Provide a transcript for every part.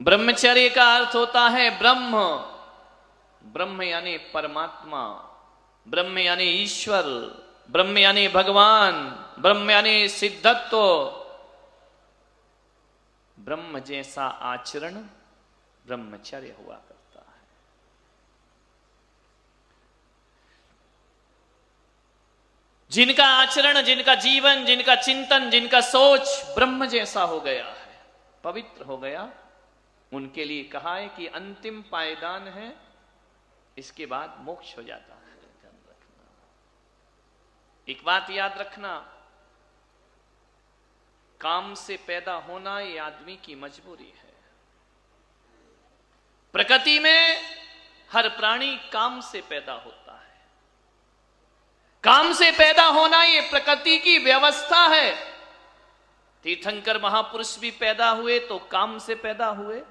ब्रह्मचर्य का अर्थ होता है ब्रह्म। ब्रह्म यानी परमात्मा, ब्रह्म यानी ईश्वर, ब्रह्म यानी भगवान, ब्रह्म यानी सिद्धत्व। ब्रह्म जैसा आचरण ब्रह्मचर्य हुआ करता है। जिनका आचरण, जिनका जीवन, जिनका चिंतन, जिनका सोच ब्रह्म जैसा हो गया है, पवित्र हो गया, उनके लिए कहा है कि अंतिम पायदान है, इसके बाद मोक्ष हो जाता है। ध्यान रखना, एक बात याद रखना, काम से पैदा होना ये आदमी की मजबूरी है। प्रकृति में हर प्राणी काम से पैदा होता है। काम से पैदा होना ये प्रकृति की व्यवस्था है। तीर्थंकर महापुरुष भी पैदा हुए तो काम से पैदा हुए,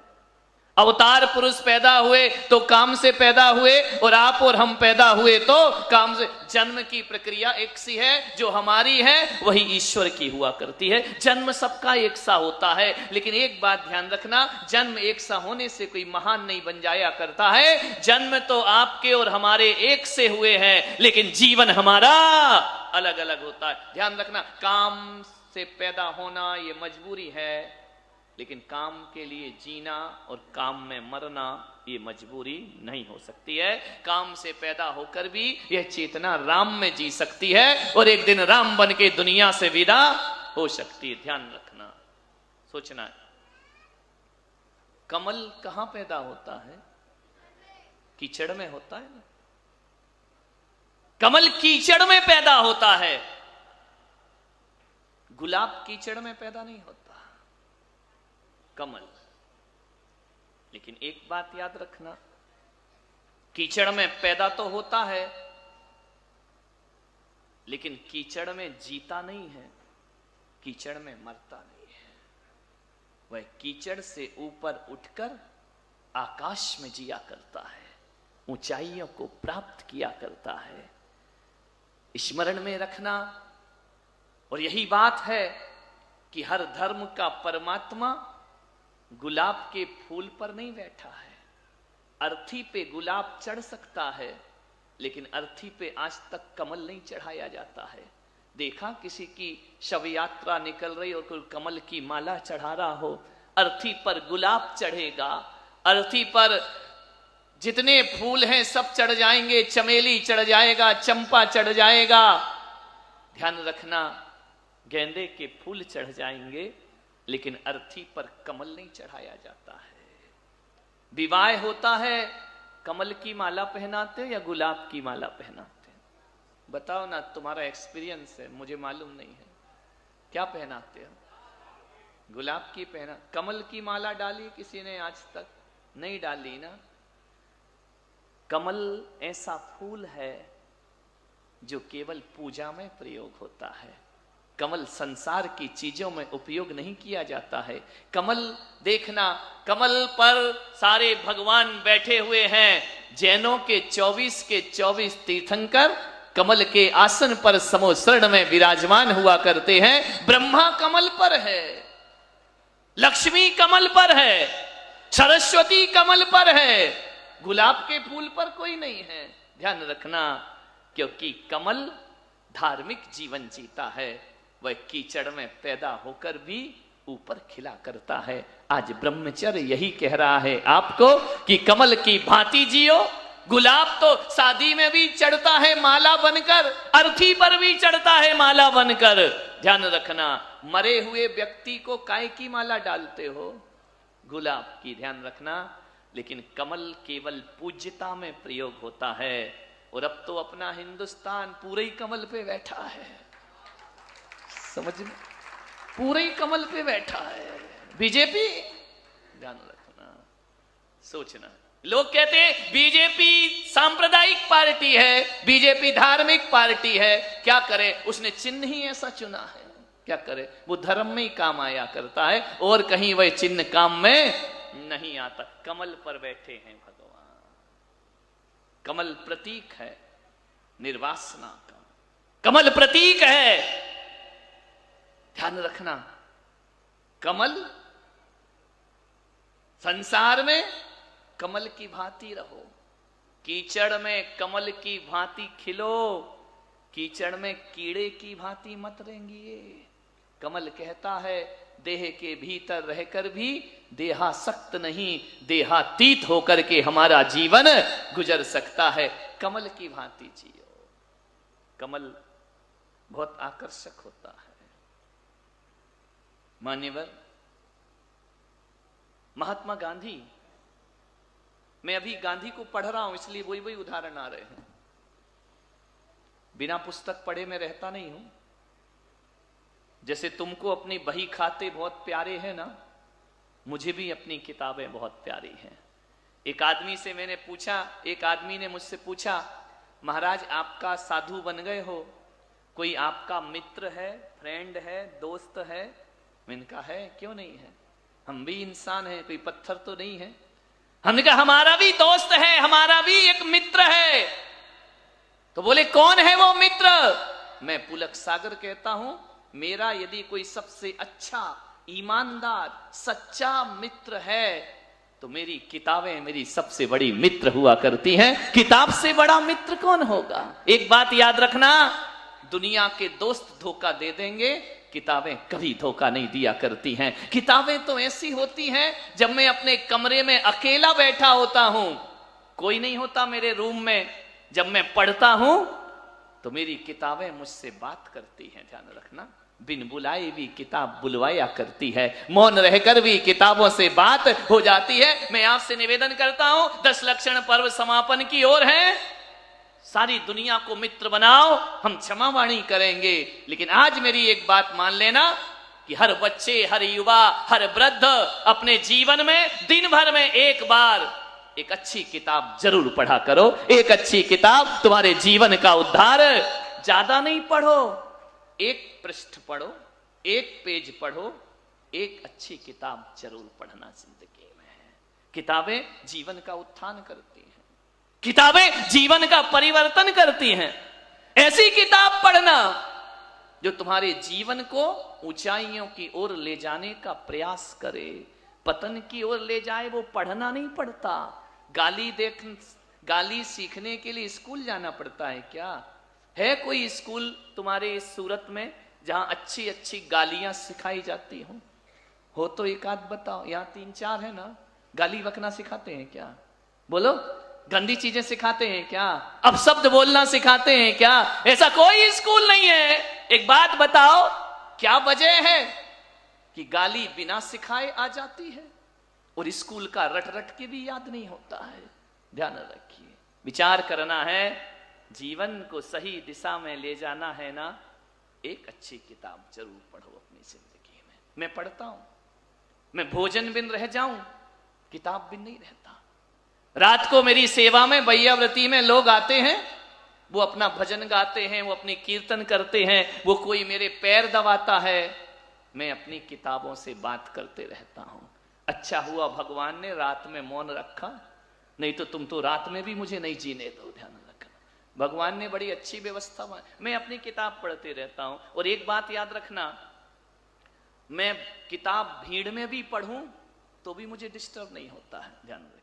अवतार पुरुष पैदा हुए तो काम से पैदा हुए, और आप और हम पैदा हुए तो काम से। जन्म की प्रक्रिया एक सी है, जो हमारी है वही ईश्वर की हुआ करती है। जन्म सबका एक सा होता है, लेकिन एक बात ध्यान रखना, जन्म एक सा होने से कोई महान नहीं बन जाया करता है। जन्म तो आपके और हमारे एक से हुए हैं, लेकिन जीवन हमारा अलग अलग होता है। ध्यान रखना, काम से पैदा होना ये मजबूरी है, लेकिन काम के लिए जीना और काम में मरना ये मजबूरी नहीं हो सकती है। काम से पैदा होकर भी यह चेतना राम में जी सकती है, और एक दिन राम बन के दुनिया से विदा हो सकती है। ध्यान रखना, सोचना है, कमल कहां पैदा होता है? कीचड़ में होता है ना। कमल कीचड़ में पैदा होता है, गुलाब कीचड़ में पैदा नहीं होता, कमल। लेकिन एक बात याद रखना, कीचड़ में पैदा तो होता है, लेकिन कीचड़ में जीता नहीं है, कीचड़ में मरता नहीं है। वह कीचड़ से ऊपर उठकर आकाश में जिया करता है, ऊंचाइयों को प्राप्त किया करता है। स्मरण में रखना। और यही बात है कि हर धर्म का परमात्मा गुलाब के फूल पर नहीं बैठा है। अर्थी पे गुलाब चढ़ सकता है, लेकिन अर्थी पे आज तक कमल नहीं चढ़ाया जाता है। देखा किसी की शव यात्रा निकल रही और कोई कमल की माला चढ़ा रहा हो? अर्थी पर गुलाब चढ़ेगा, अर्थी पर जितने फूल हैं सब चढ़ जाएंगे, चमेली चढ़ जाएगा, चंपा चढ़ जाएगा। ध्यान रखना, गेंदे के फूल चढ़ जाएंगे, लेकिन अर्थी पर कमल नहीं चढ़ाया जाता है। विवाह होता है, कमल की माला पहनाते या गुलाब की माला पहनाते? बताओ ना, तुम्हारा एक्सपीरियंस है, मुझे मालूम नहीं है। क्या पहनाते हो? गुलाब की पहना। कमल की माला डाली किसी ने आज तक? नहीं डाली ना। कमल ऐसा फूल है जो केवल पूजा में प्रयोग होता है। कमल संसार की चीजों में उपयोग नहीं किया जाता है। कमल देखना, कमल पर सारे भगवान बैठे हुए हैं। जैनों के 24 के 24 तीर्थंकर कमल के आसन पर समोसरण में विराजमान हुआ करते हैं। ब्रह्मा कमल पर है, लक्ष्मी कमल पर है, सरस्वती कमल पर है, गुलाब के फूल पर कोई नहीं है। ध्यान रखना, क्योंकि कमल धार्मिक जीवन जीता है, वह कीचड़ में पैदा होकर भी ऊपर खिला करता है। आज ब्रह्मचर्य यही कह रहा है आपको कि कमल की भांति जियो। गुलाब तो शादी में भी चढ़ता है माला बनकर, अर्थी पर भी चढ़ता है माला बनकर। ध्यान रखना, मरे हुए व्यक्ति को काय की माला डालते हो? गुलाब की। ध्यान रखना, लेकिन कमल केवल पूज्यता में प्रयोग होता है। और अब तो अपना हिंदुस्तान पूरे ही कमल पे बैठा है, समझ में? पूरे ही कमल पे बैठा है बीजेपी। ध्यान रखना, सोचना। लोग कहते हैं बीजेपी सांप्रदायिक पार्टी है, बीजेपी धार्मिक पार्टी है। क्या करे, उसने चिन्ह ही ऐसा चुना है। क्या करे, वो धर्म में ही काम आया करता है, और कहीं वह चिन्ह काम में नहीं आता। कमल पर बैठे हैं भगवान। कमल प्रतीक है निर्वासना का, कमल प्रतीक है। ध्यान रखना, कमल संसार में कमल की भांति रहो, कीचड़ में कमल की भांति खिलो, कीचड़ में कीड़े की भांति मत रेंगिए। कमल कहता है देह के भीतर रहकर भी देहासक्त नहीं, देहातीत होकर के हमारा जीवन गुजर सकता है। कमल की भांति जियो। कमल बहुत आकर्षक होता है। मान्यवर महात्मा गांधी, मैं अभी गांधी को पढ़ रहा हूं इसलिए वही वही उदाहरण आ रहे हैं। बिना पुस्तक पढ़े मैं रहता नहीं हूं। जैसे तुमको अपनी बही खाते बहुत प्यारे हैं ना, मुझे भी अपनी किताबें बहुत प्यारी हैं। एक आदमी से मैंने पूछा, एक आदमी ने मुझसे पूछा, महाराज आपका साधु बन गए हो, कोई आपका मित्र है, फ्रेंड है, दोस्त है? मैंने कहा है, क्यों नहीं है, हम भी इंसान हैं, कोई पत्थर तो नहीं है। हमने कहा हमारा भी दोस्त है, हमारा भी एक मित्र है। तो बोले कौन है वो मित्र? मैं पुलक सागर कहता हूं, मेरा यदि कोई सबसे अच्छा, ईमानदार, सच्चा मित्र है तो मेरी किताबें मेरी सबसे बड़ी मित्र हुआ करती हैं। किताब से बड़ा मित्र कौन होगा? एक बात याद रखना, दुनिया के दोस्त धोखा दे देंगे, किताबें कभी धोखा नहीं दिया करती हैं। किताबें तो ऐसी होती हैं, जब मैं अपने कमरे में अकेला बैठा होता हूं, कोई नहीं होता मेरे रूम में, जब मैं पढ़ता हूं तो मेरी किताबें मुझसे बात करती हैं। ध्यान रखना, बिन बुलाए भी किताब बुलवाया करती है, मौन रहकर भी किताबों से बात हो जाती है। मैं आपसे निवेदन करता हूं, 10 लक्षण पर्व समापन की ओर है। सारी दुनिया को मित्र बनाओ, हम क्षमावाणी करेंगे, लेकिन आज मेरी एक बात मान लेना कि हर बच्चे, हर युवा, हर वृद्ध अपने जीवन में दिन भर में एक बार एक अच्छी किताब जरूर पढ़ा करो। एक अच्छी किताब तुम्हारे जीवन का उद्धार। ज्यादा नहीं पढ़ो, एक पृष्ठ पढ़ो, एक पेज पढ़ो, एक अच्छी किताब जरूर पढ़ना जिंदगी में है। किताबें जीवन का उत्थान करती हैं, किताबें जीवन का परिवर्तन करती हैं। ऐसी किताब पढ़ना जो तुम्हारे जीवन को ऊंचाइयों की ओर ले जाने का प्रयास करे, पतन की ओर ले जाए। वो पढ़ना नहीं पड़ता। गाली सीखने के लिए स्कूल जाना पड़ता है क्या? है कोई स्कूल तुम्हारे इस सूरत में जहां अच्छी अच्छी गालियां सिखाई जाती हो तो एक आध बताओ। यहां 3-4 है ना। गाली बकना सिखाते हैं क्या? बोलो, गंदी चीजें सिखाते हैं क्या? अब शब्द बोलना सिखाते हैं क्या? ऐसा कोई स्कूल नहीं है। एक बात बताओ, क्या वजह है कि गाली बिना सिखाए आ जाती है और स्कूल का रट रट के भी याद नहीं होता है? ध्यान रखिए, विचार करना है, जीवन को सही दिशा में ले जाना है ना, एक अच्छी किताब जरूर पढ़ो अपनी जिंदगी में। मैं पढ़ता हूं, मैं भोजन बिन रह जाऊं, किताब बिन नहीं रहता। रात को मेरी सेवा में बैयाव्रती में लोग आते हैं, वो अपना भजन गाते हैं, वो अपनी कीर्तन करते हैं, वो कोई मेरे पैर दबाता है, मैं अपनी किताबों से बात करते रहता हूं। अच्छा हुआ भगवान ने रात में मौन रखा, नहीं तो तुम तो रात में भी मुझे नहीं जीने दो। ध्यान रखना, भगवान ने बड़ी अच्छी व्यवस्था। मैं अपनी किताब पढ़ते रहता हूं। और एक बात याद रखना, मैं किताब भीड़ में भी पढ़ूं तो भी मुझे डिस्टर्ब नहीं होता है। ध्यान रखिए।